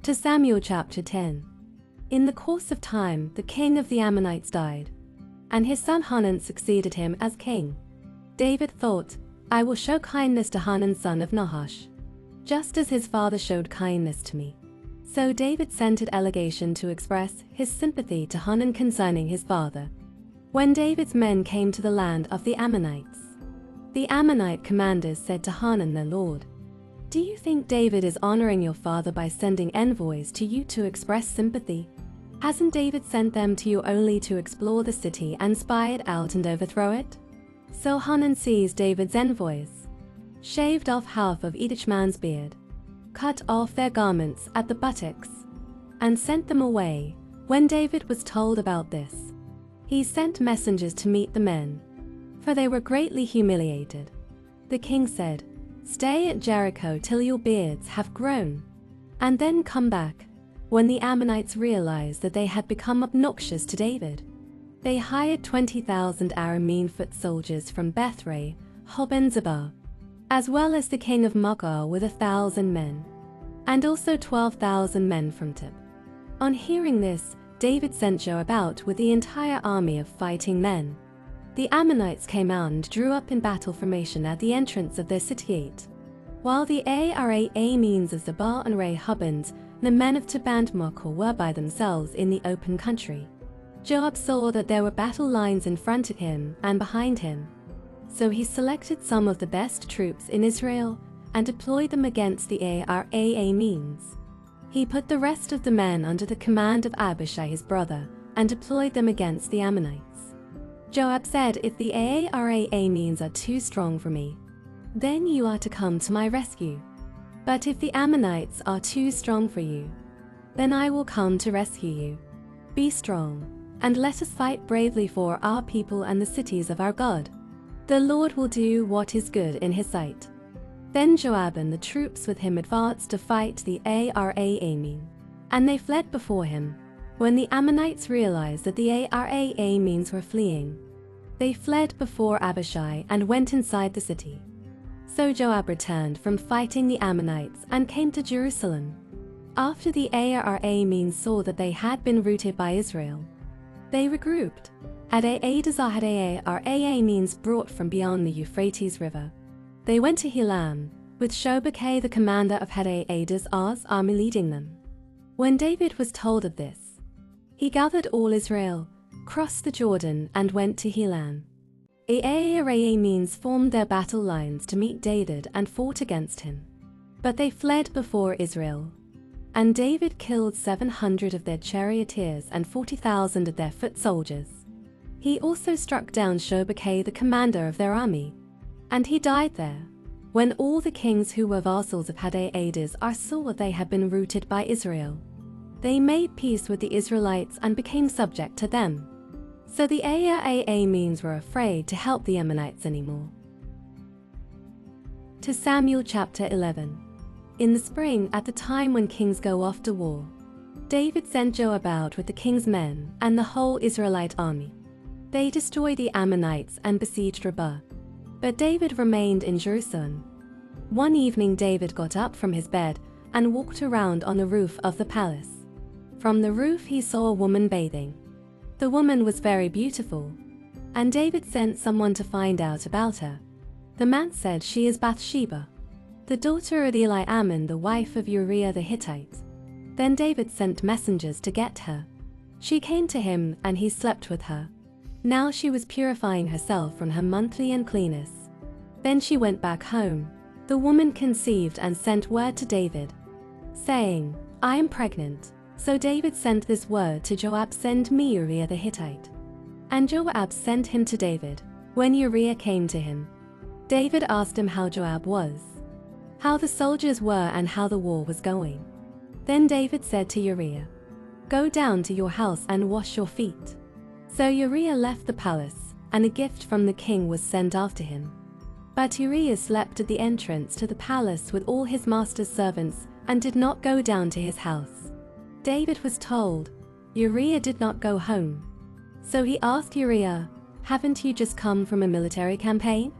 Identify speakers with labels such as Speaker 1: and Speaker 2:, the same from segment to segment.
Speaker 1: To Samuel chapter 10. In the course of time, the king of the Ammonites died, and his son Hanun succeeded him as king. David thought, I will show kindness to Hanun son of Nahash, just as his father showed kindness to me. So David sent a delegation to express his sympathy to Hanun concerning his father. When David's men came to the land of the Ammonites, the Ammonite commanders said to Hanun their lord, do you think David is honoring your father by sending envoys to you to express sympathy? Hasn't David sent them to you only to explore the city and spy it out and overthrow it? So Hanun seized David's envoys, shaved off half of each man's beard, cut off their garments at the buttocks, and sent them away. When David was told about this, he sent messengers to meet the men, for they were greatly humiliated. The king said, stay at Jericho till your beards have grown, and then come back. When the Ammonites realized that they had become obnoxious to David, they hired 20,000 Aramean foot soldiers from Bethray, Hob and Zebah, as well as the king of Maachah with 1,000 men, and also 12,000 men from Tib. On hearing this, David sent Joab out with the entire army of fighting men. The Ammonites came out and drew up in battle formation at the entrance of their city gate, while the Arameans of Zebah and Rehob and the men of Tib and Maachah were by themselves in the open country. Joab saw that there were battle lines in front of him and behind him, so he selected some of the best troops in Israel and deployed them against the Arameans. He put the rest of the men under the command of Abishai his brother and deployed them against the Ammonites. Joab said, if the Arameans are too strong for me, then you are to come to my rescue. But if the Ammonites are too strong for you, then I will come to rescue you. Be strong, and let us fight bravely for our people and the cities of our God. The Lord will do what is good in his sight. Then Joab and the troops with him advanced to fight the Arameans, and they fled before him. When the Ammonites realized that the Arameans were fleeing, they fled before Abishai and went inside the city. So Joab returned from fighting the Ammonites and came to Jerusalem. After the Arameans saw that they had been routed by Israel, they regrouped. Hadadezar had Arameans brought from beyond the Euphrates River. They went to Helam, with Shobekah the commander of Hadadezar's army leading them. When David was told of this, he gathered all Israel, crossed the Jordan, and went to Helam. The Arameans formed their battle lines to meet David and fought against him, but they fled before Israel. And David killed 700 of their charioteers and 40,000 of their foot soldiers. He also struck down Shobekah the commander of their army, and he died there. When all the kings who were vassals of Hadadezar saw they had been routed by Israel, they made peace with the Israelites and became subject to them. So the Arameans were afraid to help the Ammonites anymore. To Samuel chapter 11. In the spring, at the time when kings go off to war, David sent Joab out with the king's men and the whole Israelite army. They destroyed the Ammonites and besieged Rabbah, but David remained in Jerusalem. One evening David got up from his bed and walked around on the roof of the palace. From the roof he saw a woman bathing. The woman was very beautiful, and David sent someone to find out about her. The man said, she is Bathsheba, the daughter of Eliammon, the wife of Uriah the Hittite. Then David sent messengers to get her. She came to him, and he slept with her. Now she was purifying herself from her monthly uncleanness. Then she went back home. The woman conceived and sent word to David, saying, I am pregnant. So David sent this word to Joab, send me Uriah the Hittite. And Joab sent him to David. When Uriah came to him, David asked him how Joab was, how the soldiers were, and how the war was going. Then David said to Uriah, go down to your house and wash your feet. So Uriah left the palace, and a gift from the king was sent after him. But Uriah slept at the entrance to the palace with all his master's servants and did not go down to his house. David was told, Uriah did not go home. So he asked Uriah, haven't you just come from a military campaign?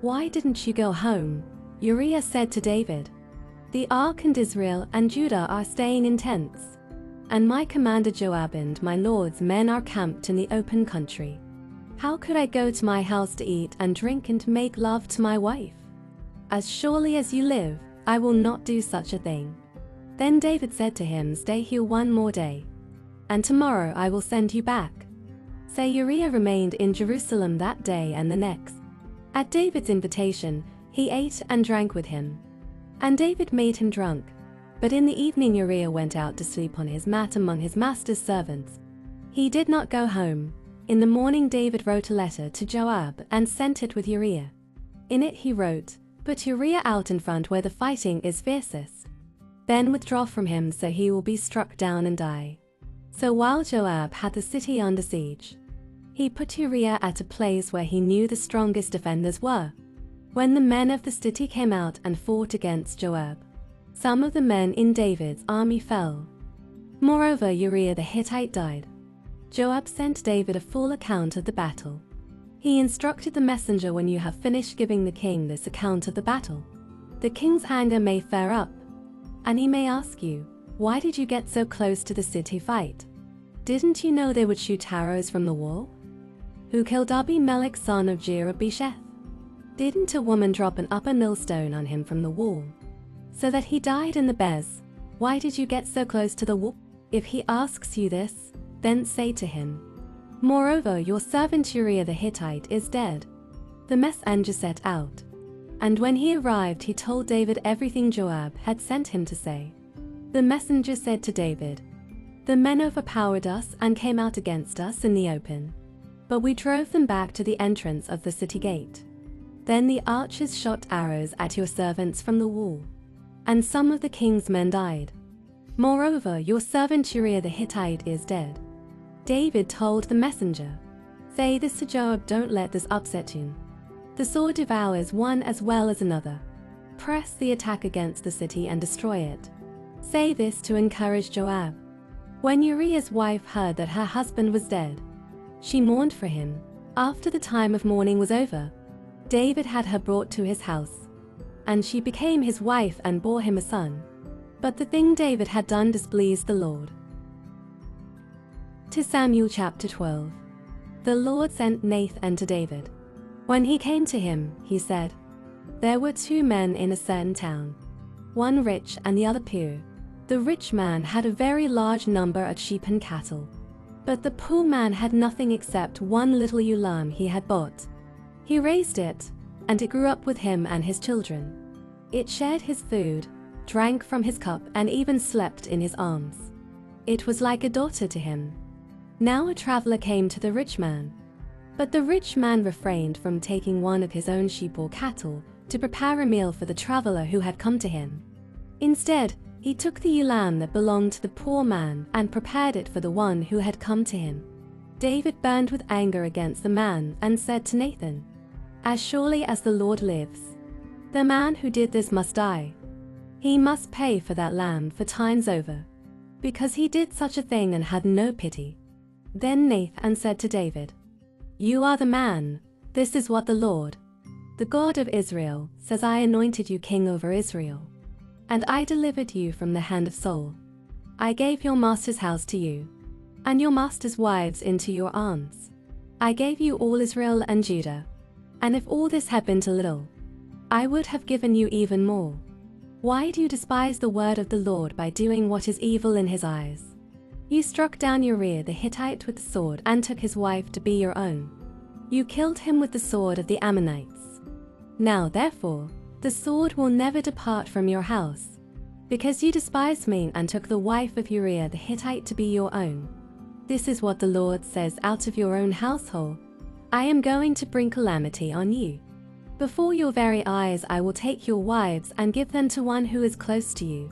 Speaker 1: Why didn't you go home? Uriah said to David, The ark and Israel and Judah are staying in tents, and my commander Joab and my lord's men are camped in the open country. How could I go to my house to eat and drink and make love to my wife? As surely as you live, I will not do such a thing." Then David said to him, "Stay here one more day, and tomorrow I will send you back." So Uriah remained in Jerusalem that day and the next. At David's invitation, he ate and drank with him, and David made him drunk. But in the evening Uriah went out to sleep on his mat among his master's servants. He did not go home. In the morning David wrote a letter to Joab and sent it with Uriah. In it he wrote, "Put Uriah out in front where the fighting is fiercest. Then withdraw from him so he will be struck down and die." So while Joab had the city under siege, he put Uriah at a place where he knew the strongest defenders were. When the men of the city came out and fought against Joab, some of the men in David's army fell. Moreover, Uriah the Hittite died. Joab sent David a full account of the battle. He instructed the messenger, "When you have finished giving the king this account of the battle, the king's anger may flare up, and he may ask you, 'Why did you get so close to the city fight? Didn't you know they would shoot arrows from the wall? Who killed Abimelech son of Jerubbesheth? Didn't a woman drop an upper millstone on him from the wall, so that he died in the Bez? Why did you get so close to the wall?' If he asks you this, then say to him, 'Moreover, your servant Uriah the Hittite is dead.'" The messenger set out, and when he arrived he told David everything Joab had sent him to say. The messenger said to David, "The men overpowered us and came out against us in the open, but we drove them back to the entrance of the city gate. Then the archers shot arrows at your servants from the wall, and some of the king's men died. Moreover, your servant Uriah the Hittite is dead." David told the messenger, "Say this to Joab, don't let this upset you. The sword devours one as well as another. Press the attack against the city and destroy it." Say this to encourage Joab. When Uriah's wife heard that her husband was dead, she mourned for him. After the time of mourning was over, David had her brought to his house, and she became his wife and bore him a son. But the thing David had done displeased the Lord. To Samuel chapter 12. The Lord sent Nathan to David. When he came to him, he said, "There were two men in a certain town, one rich and the other poor. The rich man had a very large number of sheep and cattle, but the poor man had nothing except one little ewe lamb he had bought. He raised it, and it grew up with him and his children. It shared his food, drank from his cup, and even slept in his arms. It was like a daughter to him." Now a traveler came to the rich man, but the rich man refrained from taking one of his own sheep or cattle to prepare a meal for the traveler who had come to him. Instead, he took the ewe lamb that belonged to the poor man and prepared it for the one who had come to him. David burned with anger against the man and said to Nathan, "As surely as the Lord lives, the man who did this must die. He must pay for that lamb for times over, because he did such a thing and had no pity." Then Nathan said to David, "You are the man. This is what the Lord, the God of Israel, says: I anointed you king over Israel, and I delivered you from the hand of Saul. I gave your master's house to you, and your master's wives into your arms. I gave you all Israel and Judah, and if all this had been too little, I would have given you even more. Why do you despise the word of the Lord by doing what is evil in his eyes? You struck down Uriah the Hittite with the sword and took his wife to be your own. You killed him with the sword of the Ammonites. Now therefore, the sword will never depart from your house, because you despised me and took the wife of Uriah the Hittite to be your own. This is what the Lord says: out of your own household I am going to bring calamity on you. Before your very eyes I will take your wives and give them to one who is close to you,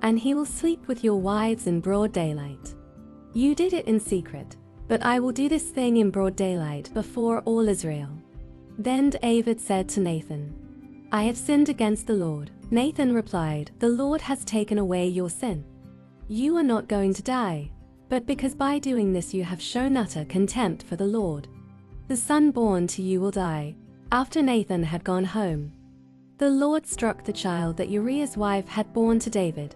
Speaker 1: and he will sleep with your wives in broad daylight. You did it in secret, but I will do this thing in broad daylight before all Israel." Then David said to Nathan, "I have sinned against the Lord." Nathan replied, "The Lord has taken away your sin. You are not going to die, but because by doing this you have shown utter contempt for the Lord, the son born to you will die." After Nathan had gone home, The Lord struck the child that Uriah's wife had borne to David,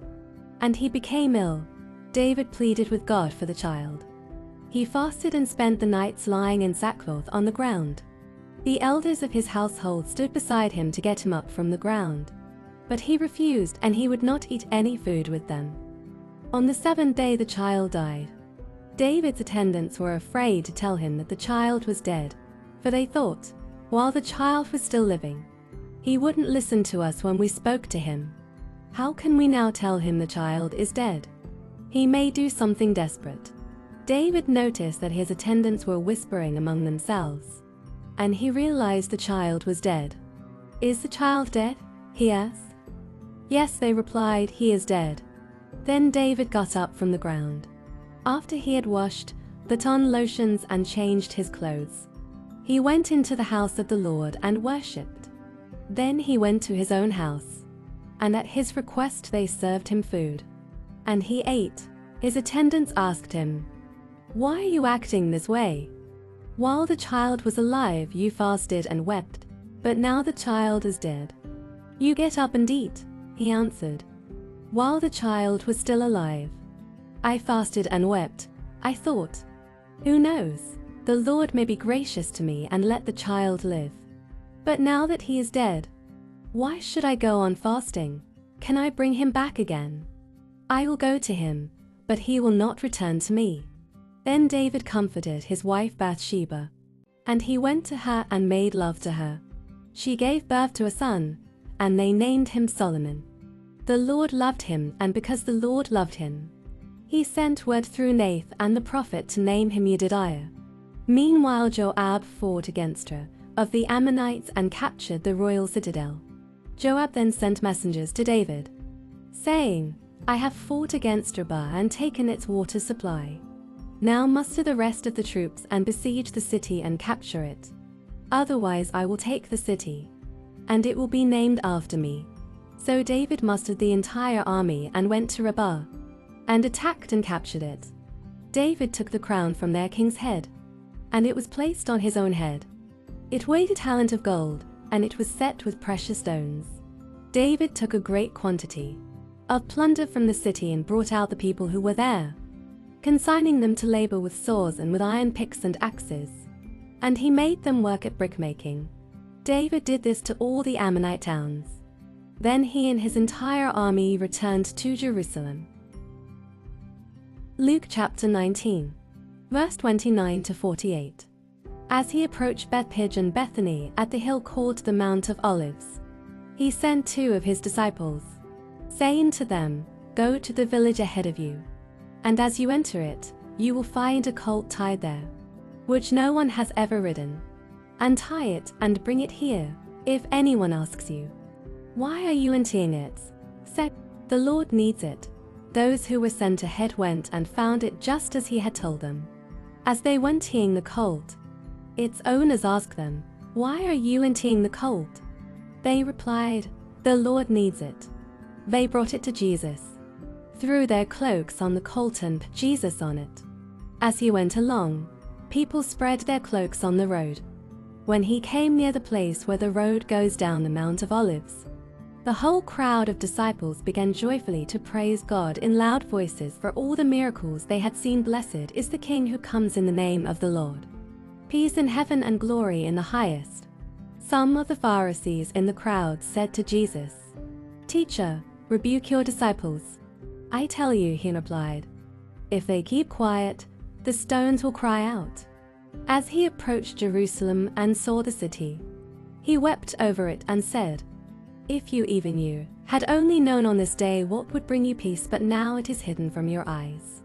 Speaker 1: and he became ill. David pleaded with God for the child. He fasted and spent the nights lying in sackcloth on the ground. The elders of his household stood beside him to get him up from the ground, but he refused, and he would not eat any food with them. On the seventh day the child died. David's attendants were afraid to tell him that the child was dead, for they thought, while the child was still living, he wouldn't listen to us when we spoke to him. How can we now tell him the child is dead? He may do something desperate. David noticed that his attendants were whispering among themselves, and he realized the child was dead. "Is the child dead?" he asked. "Yes," they replied, "he is dead." Then David got up from the ground. After he had washed, put on lotions and changed his clothes, he went into the house of the Lord and worshipped. Then he went to his own house, and at his request they served him food, and he ate. His attendants asked him, "Why are you acting this way? While the child was alive you fasted and wept, but now the child is dead. You get up and eat." He answered, "While the child was still alive, I fasted and wept. I thought, who knows, the Lord may be gracious to me and let the child live. But now that he is dead, why should I go on fasting? Can I bring him back again? I will go to him, but he will not return to me." Then David comforted his wife Bathsheba, and he went to her and made love to her. She gave birth to a son, and they named him Solomon. The Lord loved him, and because the Lord loved him, he sent word through Nath and the prophet to name him Yedidiah. Meanwhile Joab fought against her of the Ammonites and captured the royal citadel. Joab then sent messengers to David, saying, "I have fought against Rabbah and taken its water supply. Now muster the rest of the troops and besiege the city and capture it. Otherwise I will take the city, and it will be named after me." So David mustered the entire army and went to Rabbah, and attacked and captured it. David took the crown from their king's head, and it was placed on his own head. It weighed a talent of gold, and it was set with precious stones. David took a great quantity of plunder from the city and brought out the people who were there, consigning them to labor with saws and with iron picks and axes, and he made them work at brickmaking. David did this to all the Ammonite towns. Then he and his entire army returned to Jerusalem. Luke chapter 19, verse 29 to 48. As he approached Bethphage and Bethany at the hill called the Mount of Olives, he sent 2 of his disciples, saying to them, "Go to the village ahead of you, and as you enter it, you will find a colt tied there, which no one has ever ridden. Untie it and bring it here. If anyone asks you, 'Why are you untying it?' say, 'The Lord needs it.'" Those who were sent ahead went and found it just as he had told them. As they were untying the colt, its owners asked them, "Why are you untying the colt?" They replied, "The Lord needs it." They brought it to Jesus, threw their cloaks on the colt and put Jesus on it. As he went along, people spread their cloaks on the road. When he came near the place where the road goes down the Mount of Olives, the whole crowd of disciples began joyfully to praise God in loud voices for all the miracles they had seen. "Blessed is the King who comes in the name of the Lord. Peace in heaven and glory in the highest." Some of the Pharisees in the crowd said to Jesus, "Teacher, rebuke your disciples." "I tell you," he replied, "if they keep quiet, the stones will cry out." As he approached Jerusalem and saw the city, he wept over it and said, "If you even knew, had only known on this day what would bring you peace, but now it is hidden from your eyes.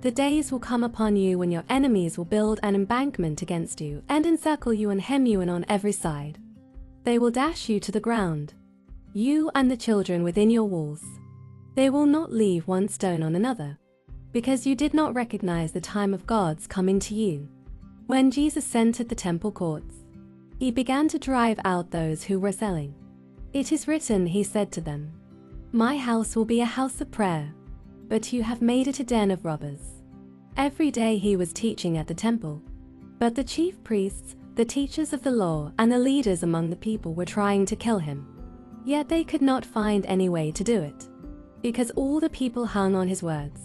Speaker 1: The days will come upon you when your enemies will build an embankment against you and encircle you and hem you in on every side. They will dash you to the ground, you and the children within your walls. They will not leave one stone on another, because you did not recognize the time of God's coming to you." When Jesus entered the temple courts, he began to drive out those who were selling. "It is written," he said to them, "My house will be a house of prayer, but you have made it a den of robbers." Every day he was teaching at the temple, but the chief priests, the teachers of the law, and the leaders among the people were trying to kill him. Yet they could not find any way to do it, because all the people hung on his words.